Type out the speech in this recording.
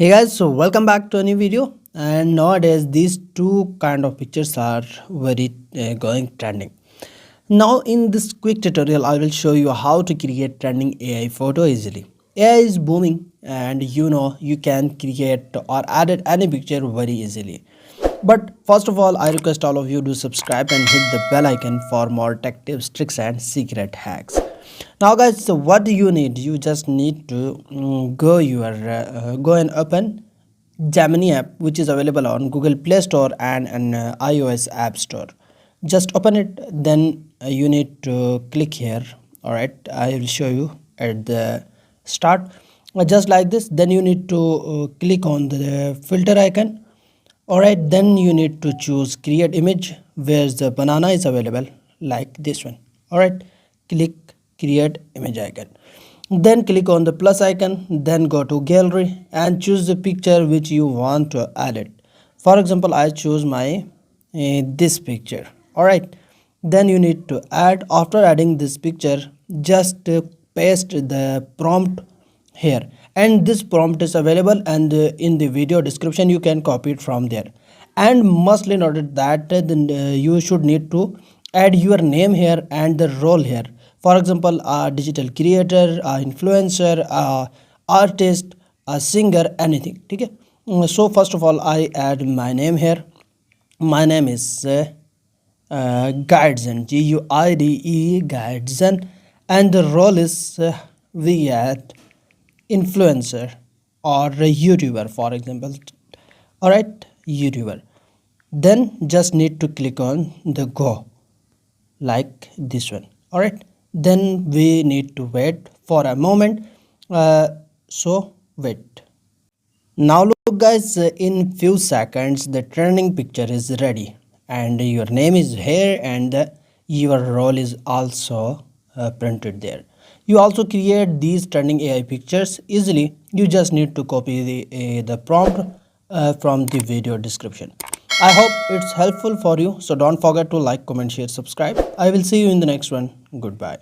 Hey guys, so welcome back to a new video. And nowadays these two kind of pictures are very going trending. Now in this quick tutorial I will show you how to create trending AI photo easily. AI is booming and you can create or edit any picture very easily. But first of all, I request all of you to subscribe and hit the bell icon for more tech tips, tricks and secret hacks. Now guys, so what do you need? You just need to go and open Gemini app, which is available on Google Play Store and an iOS App Store. Just open it, then you need to click here. All right, I will show you at the start. Just like this, then you need to click on the filter icon. All right, then you need to choose create image where the banana is available like this one. All right, click create image icon, then click on the plus icon, then go to gallery and choose the picture which you want to edit. For example, I choose my this picture. All right, then you need to add. After adding this picture, just paste the prompt here, and this prompt is available and in the video description you can copy it from there. And mustly noted that you should need to add your name here and the role here. For example, a digital creator, a influencer, a artist, a singer, anything. Okay, so first of all I add my name here. My name is Guidezen, Guide Guidezen, and the role is we add influencer or a YouTuber, for example. All right, YouTuber. Then just need to click on the go like this one. All right, then we need to wait for a moment. So wait. Now look guys, in few seconds the trending picture is ready and your name is here and your role is also printed there. You also create these trending AI pictures easily. You just need to copy the prompt from the video description. I hope it's helpful for you, so don't forget to like, comment, share, subscribe. I will see you in the next one. Goodbye.